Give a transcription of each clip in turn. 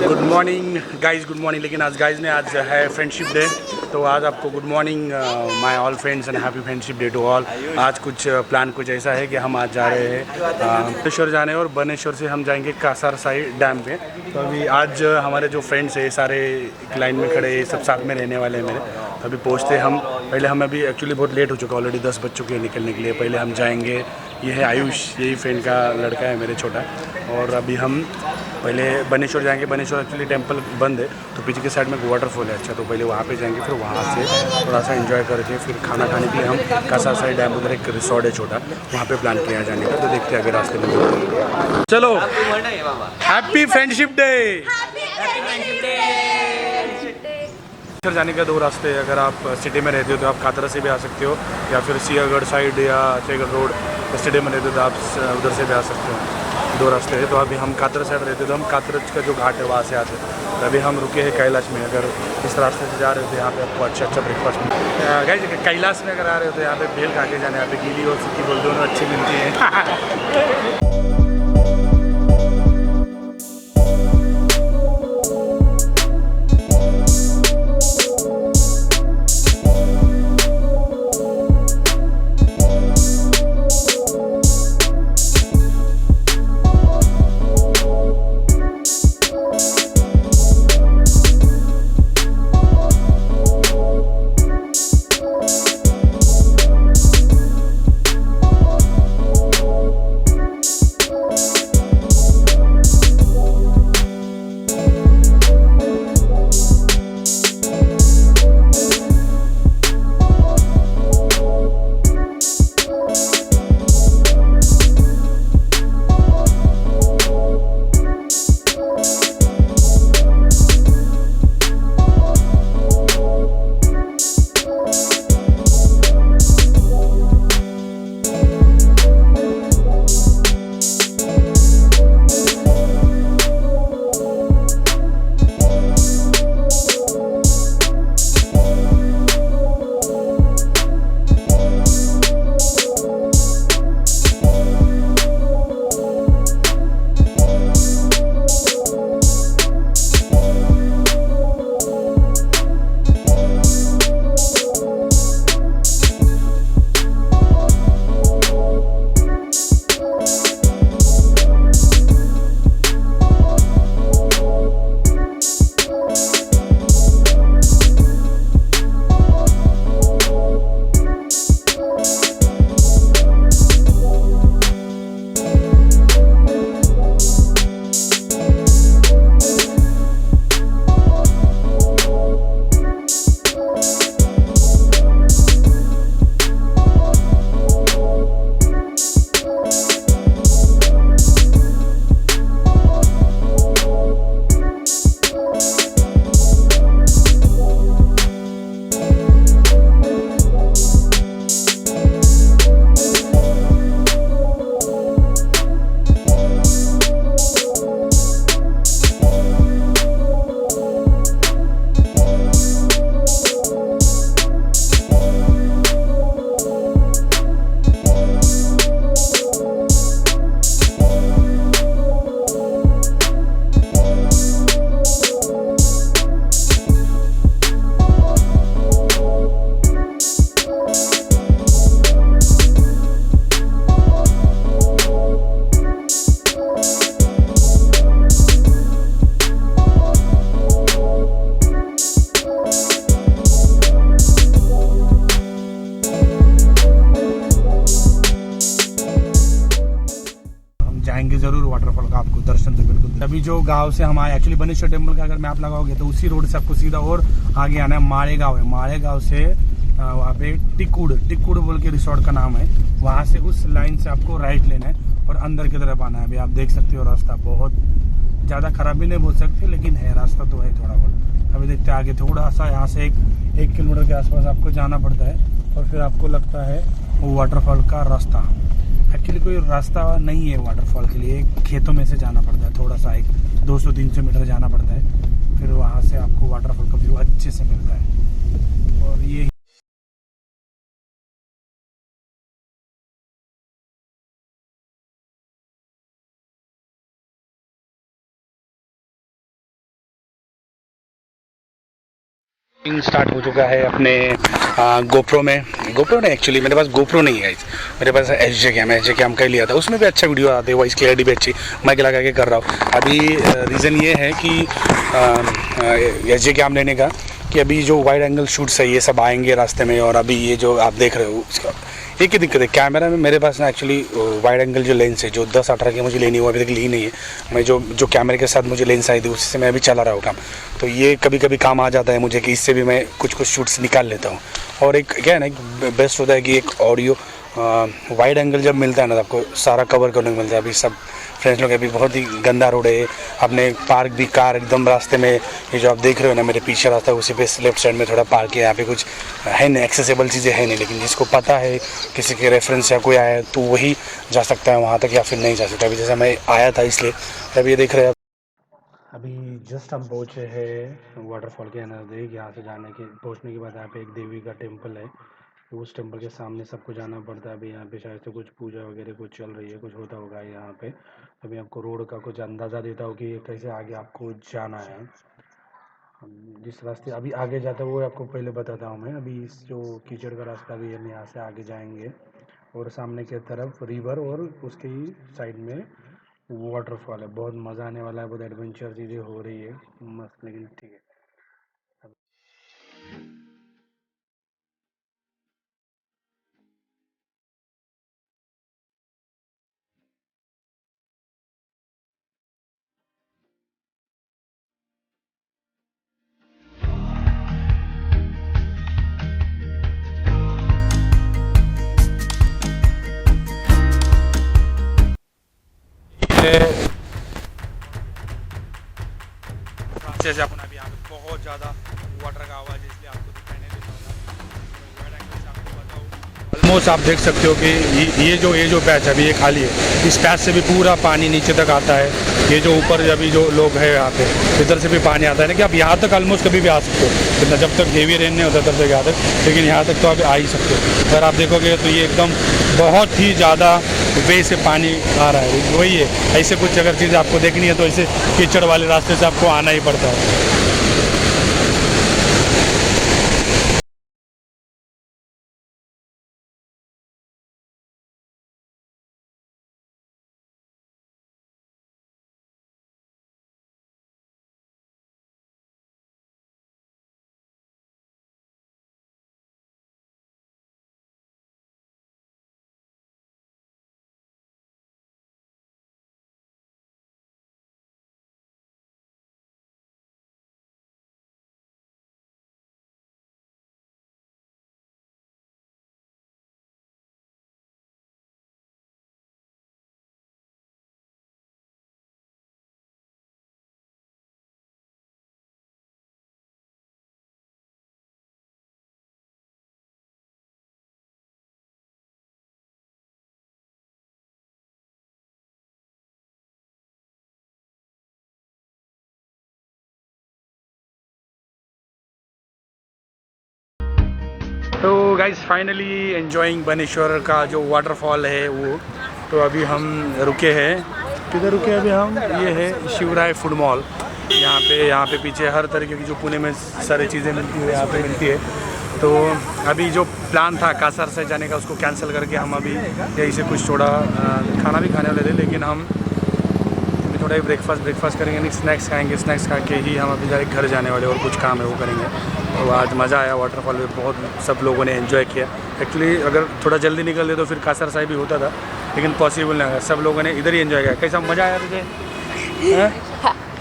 Good morning guys, good morning. लेकिन आज guys ने आज है फ्रेंडशिप डे, तो आज आपको good morning my all friends and happy friendship day to all. आज कुछ प्लान कुछ ऐसा है कि हम आज जा रहे हैं बनेश्वर जाने, और बनेश्वर से हम जाएंगे कासार साइड डैम पे। तो अभी आज हमारे जो फ्रेंड्स हैं सारे एक लाइन में खड़े, सब साथ में रहने वाले हैं मेरे। अभी पहुँचते हम, पहले हम अभी एक्चुअली बहुत लेट हो चुका, ऑलरेडी 10 बज चुके हैं निकलने के लिए। पहले हम जाएंगे, ये है आयुष, यही फ्रेंड का लड़का है मेरे छोटा। और अभी हम पहले बनेश्वर जाएंगे। बनेश्वर एक्चुअली टेंपल बंद है, तो पीछे के साइड में वाटरफॉल है अच्छा, तो पहले वहाँ पे जाएंगे, फिर वहाँ से थोड़ा सा एंजॉय करके फिर खाना खाने के लिए हम कासा साइड डैम, उधर एक रिसोर्ट है छोटा, वहाँ पे प्लान किया जाने का। तो देखते हैं अगर रास्ते में। चलो, हैप्पी फ्रेंडशिप डे। बनेश्वर जाने का 2 रास्ते हैं। अगर आप सिटी में रहते हो तो आप कातरा से भी आ सकते हो, या फिर सियागढ़ साइड या शेगढ़ रोड सिटी में रहते हो तो आप उधर से भी आ सकते हो। 2 रास्ते हैं। तो अभी हम कातरा साइड रहते तो हम कातरज का जो घाट है वहाँ से आते हैं। तो अभी हम रुके हैं कैलाश में। अगर इस रास्ते से जा रहे हो तो यहाँ पे आपको अच्छा ब्रेकफास्ट मिलता है। गाइस कैलाश में अगर आ रहे हो तो यहाँ पे भेल खा के जाने, यहाँ पे गीली और सूखी बोल दोनों अच्छी मिलती है। जाएंगे जरूर वाटरफॉल का, आपको दर्शन तो बिल्कुल। अभी जो गांव से हम आए, एक्चुअली बनेश्वर टेम्पल का अगर मैप लगाओगे तो उसी रोड से आपको सीधा और आगे आना है। माड़ेगांव है, माड़ेगांव से वहाँ पे टिक्कुड़ बोल के रिसोर्ट का नाम है, वहाँ से उस लाइन से आपको राइट लेना है और अंदर की तरफ आना है। अभी आप देख सकते हो रास्ता बहुत ज़्यादा खराब भी नहीं बोल सकते, लेकिन है, रास्ता तो है थोड़ा बहुत। अभी देखते हैं आगे थोड़ा सा, यहाँ से 1 किलोमीटर के आसपास आपको जाना पड़ता है और फिर आपको लगता है वो वाटरफॉल का रास्ता। एक्चुअली कोई रास्ता नहीं है वाटरफॉल के लिए, खेतों में से जाना पड़ता है, थोड़ा सा 200-300 मीटर जाना पड़ता है, फिर वहाँ से आपको वाटरफॉल का व्यू अच्छे से मिलता है। और ये स्टार्ट हो चुका है अपने गोप्रो में। गोप्रो नहीं, एक्चुअली मेरे पास गोप्रो नहीं है, मेरे पास एच जे कैम का ही लिया था। उसमें भी अच्छा वीडियो आते हैं, वॉइस क्लियरिटी भी अच्छी माइक लगा के कर रहा हूँ। अभी रीज़न ये है कि एच जे कैम लेने का कि अभी जो वाइड एंगल शूट्स है ये सब आएंगे रास्ते में। और अभी ये जो आप देख रहे हो उसका एक ही दिक्कत है, कैमरा में मेरे पास ना एक्चुअली वाइड एंगल जो लेंस है जो 10-18 की मुझे लेनी हुआ अभी तक ली नहीं है। मैं जो कैमरे के साथ मुझे लेंस आई थी उससे मैं अभी चला रहा हूँ काम। तो ये कभी कभी काम आ जाता है मुझे कि इससे भी मैं कुछ शूट्स निकाल लेता हूँ। और एक क्या है ना, बेस्ट होता है कि एक ऑडियो वाइड एंगल जब मिलता है ना तो आपको सारा कवर करने को मिलता है। अभी सब फ्रेंड्स लोग अभी बहुत ही गंदा रोड है, अपने पार्क भी कार एकदम रास्ते में, ये जो आप देख रहे हो ना मेरे पीछे रास्ता उसी पे लेफ्ट साइड में थोड़ा पार्क है। यहाँ पे कुछ है नहीं, एक्सेसिबल चीज़ें है नहीं, लेकिन जिसको पता है किसी के रेफरेंस या कोई आया है तो वही जा सकता है वहाँ तक या फिर नहीं जा सकता। अभी जैसे मैं आया था इसलिए अभी ये देख रहे हैं। अभी जस्ट हम पहुँचे हैं वाटरफॉल के नज़दीक। यहाँ से पहुँचने के बाद यहाँ पे एक देवी का टेम्पल है, तो उस टेम्पल के सामने सबको जाना पड़ता है। अभी यहाँ पे शायद से कुछ पूजा वगैरह कुछ चल रही है, कुछ होता होगा यहाँ पे। अभी आपको रोड का कुछ अंदाज़ा देता हूँ कि कैसे आगे आपको जाना है। जिस रास्ते अभी आगे जाता है वो आपको पहले बताता हूँ मैं। अभी इस जो कीचड़ का रास्ता भी हम यहाँ से आगे जाएंगे और सामने की तरफ रिवर और उसके ही साइड में वाटरफॉल है। बहुत मज़ा आने वाला है, बहुत एडवेंचर चीज़ें हो रही है मस्त, लेकिन ठीक है। जैसे अपन अभी यहाँ पे बहुत ज़्यादा वाटर का आवाज़ है इसलिए आपको दिखाई नहीं देता होगा। ऑलमोस्ट आप देख सकते हो कि ये जो पैच है अभी ये खाली है। इस पैच से भी पूरा पानी नीचे तक आता है। ये जो ऊपर अभी जो लोग हैं यहाँ पे इधर से भी पानी आता है ना कि आप यहाँ तक ऑलमोस्ट कभी भी आ सकते हो, कितना जब तक हेवी रेन नहीं होता तब तक यहाँ तक, लेकिन यहाँ तक तो आप आ ही सकते हो। अगर आप देखोगे तो ये एकदम बहुत ही ज़्यादा वे से पानी आ रहा है। वही है, ऐसे कुछ अगर चीज़ आपको देखनी है तो ऐसे कीचड़ वाले रास्ते से आपको आना ही पड़ता है। तो गाइस फाइनली एंजॉइंग बनेश्वर का जो वाटरफॉल है वो। तो अभी हम रुके हैं, किधर रुके अभी हम, ये है शिवराय फूड मॉल। यहाँ पे पीछे हर तरीके की जो पुणे में सारी चीज़ें मिलती है यहाँ पे मिलती है। तो अभी जो प्लान था कासर से जाने का उसको कैंसिल करके हम अभी यहीं से कुछ थोड़ा खाना भी खाने वाले थे, लेकिन हम अभी थोड़ा ही ब्रेकफास्ट करेंगे, नहीं स्नैक्स खाएंगे। स्नैक्स खा के ही हम अभी डायरेक्ट घर जाने वाले और कुछ काम है वो करेंगे। तो आज मज़ा आया वाटरफॉल में, बहुत सब लोगों ने एंजॉय किया। एक्चुअली अगर थोड़ा जल्दी निकल दे तो फिर कासर साहिब भी होता था, लेकिन पॉसिबल नहीं है। सब लोगों ने इधर ही एंजॉय किया। कैसा मज़ा आया तुझे?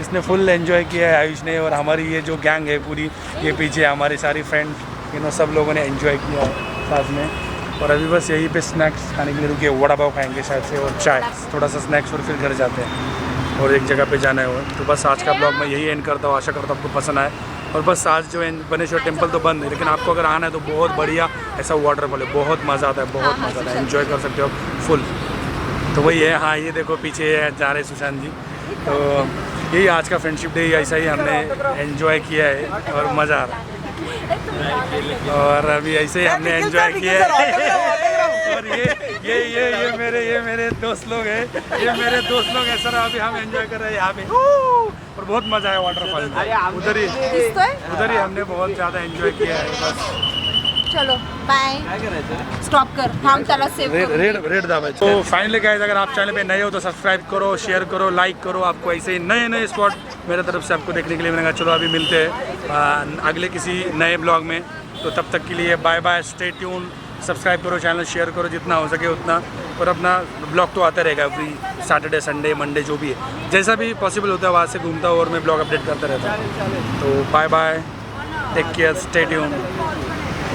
इसने फुल एंजॉय किया है आयुष ने, और हमारी ये जो गैंग है पूरी, ये पीछे हमारी सारी फ्रेंड सब लोगों ने एंजॉय किया है साथ में। और अभी बस यहीं पे स्नैक्स खाने के लिए रुके, वड़ा पाव खाएंगे शायद से और चाय, थोड़ा सा स्नैक्स, और फिर घर जाते हैं और एक जगह पे जाना है। तो बस आज का ब्लॉग मैं यही एंड करता हूँ, आशा करता हूँ आपको पसंद आए। और बस आज जो बनेश्वर टेम्पल तो बंद है, लेकिन आपको अगर आना है तो बहुत बढ़िया ऐसा वाटरफॉल है, बहुत मज़ा आता है, बहुत मज़ा आता है, एंजॉय कर सकते हो फुल। तो वही है, हाँ ये देखो पीछे जा रहे सुशांत जी। तो यही आज का फ्रेंडशिप डे, ऐसा ही हमने एंजॉय किया है और मज़ा आ रहा है। और अभी ऐसे ही हमने एंजॉय किया है और ये मेरे दोस्त लोग हैं, ये मेरे दोस्त लोग हैं सर। अभी हम एंजॉय कर रहे हैं यहाँ पे और बहुत मजा आया वाटरफॉल में। उधर ही हमने बहुत ज़्यादा एंजॉय किया है। बस चलो बाय, स्टॉप कर, हम त्याला सेव रेड दाबायचं। तो फाइनली गाइस, अगर आप चैनल पे नए हो तो सब्सक्राइब करो, शेयर करो, लाइक करो। आपको ऐसे ही नए नए स्पॉट मेरे तरफ से आपको देखने के लिए मिलेगा। चलो अभी मिलते हैं अगले किसी नए ब्लॉग में। तो तब तक के लिए bye bye, stay tune, subscribe करो, चैनल शेयर करो जितना हो सके उतना। और अपना ब्लॉग तो आता रहेगा एवरी सैटरडे, संडे, मंडे, जो भी है, जैसा भी पॉसिबल होता है वहाँ से घूमता हूँ और मैं ब्लॉग अपडेट करता रहता हूँ। तो bye bye, take care, stay tune.